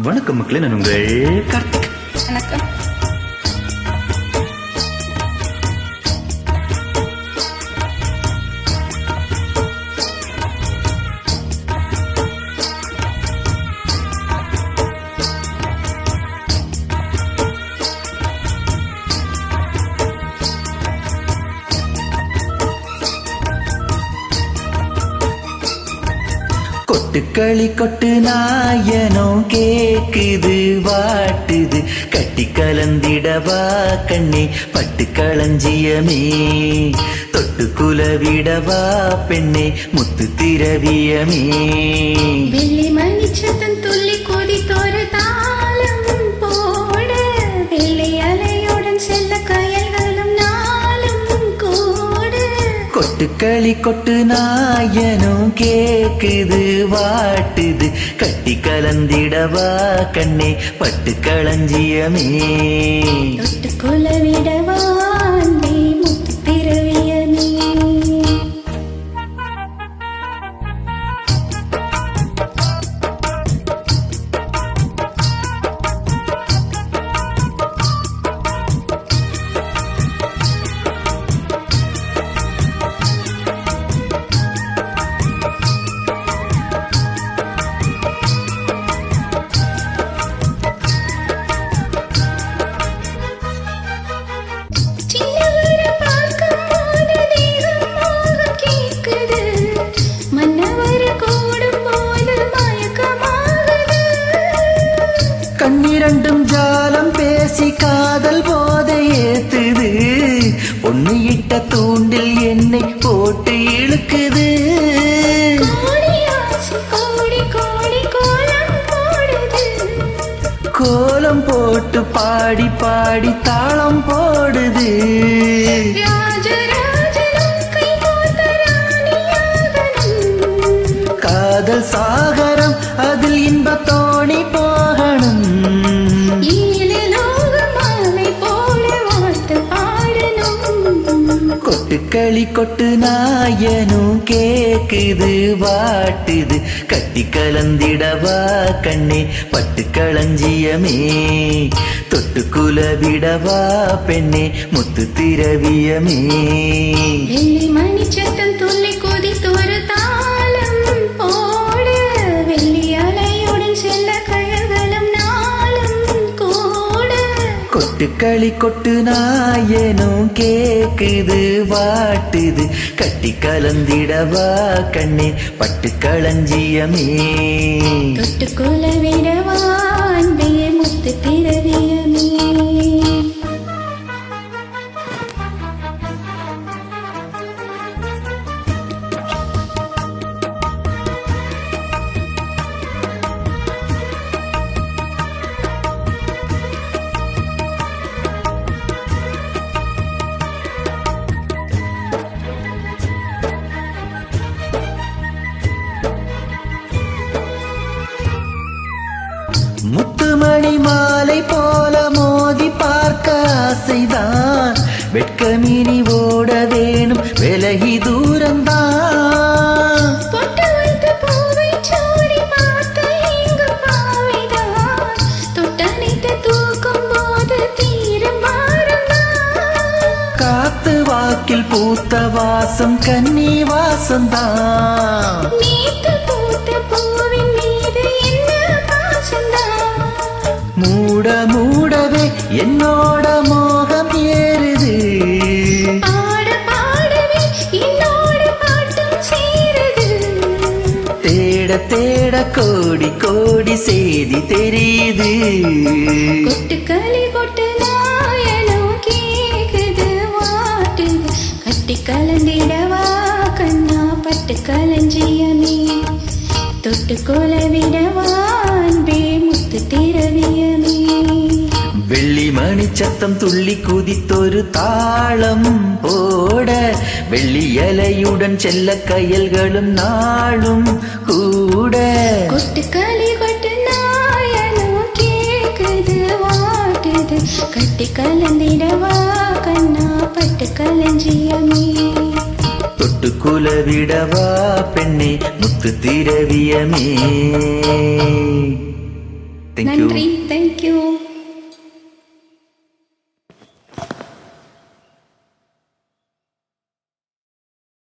வணக்கம் மக்களே, நான் உங்கள் கார்த்திக். வணக்கம். கொட்டுக்களி கொட்டு நாயனும் கேக்குது வாட்டுது, கட்டி கலந்திடவா கண்ணே பட்டு களஞ்சியமே, தொட்டு குலவிடவா பெண்ணே முத்து திரவியமே. வெள்ளி மணிச்சத்தன் துள்ளி கொதித்தொரு தாளம் போட, வெள்ளை அலையுடன் செல்ல கயல்களும் நாளும் கூட. கொட்டுக்களி கொட்டு நாயனும் கேக்குது வாட்டுது, கட்டி கலந்திடவா கண்ணே பட்டு களஞ்சியமே, தொட்டு குலவிடவா அன்பே முத்து திரவியமே. கண்ணிரண்டும் ஜாலம் பேசி காதல் போதை ஏத்துது, பொண்ணு இட்ட தூண்டில் என்னை போட்டு இழுக்குது. கோலம் போட்டு பாடி பாடி தாளம் போடுது. காதல் சாகரம் அதில் இன்ப தோணி போகணும், கொட்டுக்களி கொட்டு நாயனும் கேக்குது வாட்டுது, கட்டி கலந்திடவா கண்ணே பட்டு களஞ்சியமே, தொட்டு குலவிடவா பெண்ணே முத்து திரவியமே. வெள்ளி மணிச்சத்தன் துள்ளி கொதித்தொரு தாளம் போட, வெள்ளி அலையுடன் செல்ல கயல்களும் நாளும் கூட. கொட்டுக்களி கொட்டு நாயனும் கேக்குது வாட்டுது, கட்டி கலந்திடவா கண்ணே பட்டு களஞ்சியமே, தொட்டு குலவிடவா அன்பே முத்து திரவியமே. முத்துமணி மாலை போல மோதி பார்க்க ஆசைதான், வெட்கமினி ஓட வேணும் விலகி தூரந்தான். காத்து வாக்கில் பூத்த வாசம் கன்னி வாசந்தான், மூட மூடவே என்னோட மோகம் ஏறுது, தேட தேட கோடி கோடி செய்தி தெரியுது. கொட்டுக்களி கொட்டு நாயனும் கேக்குது வாட்டுது, கட்டி கலந்திடவா கண்ணா பட்டு களஞ்சியமே, தொட்டு குலவிடவா அன்பே முத்து திரவியமே. வெள்ளி மணிச்சத்தம் துள்ளி குதித்தொரு தாளம் போட, வெள்ளி இலையுடன் செல்ல கயல்களும் நாளும் கூட. கொட்டுக்களி கொட்டு நாயனும் கேக்குது வாட்டுது, கட்டி கலந்திடவா கண்ணா பட்டு களஞ்சியமே, தொட்டு குலவிடவா பெண்ணே முத்து திரவியமே. தேங்க்யூ. நன்றி, தேங்க்யூ.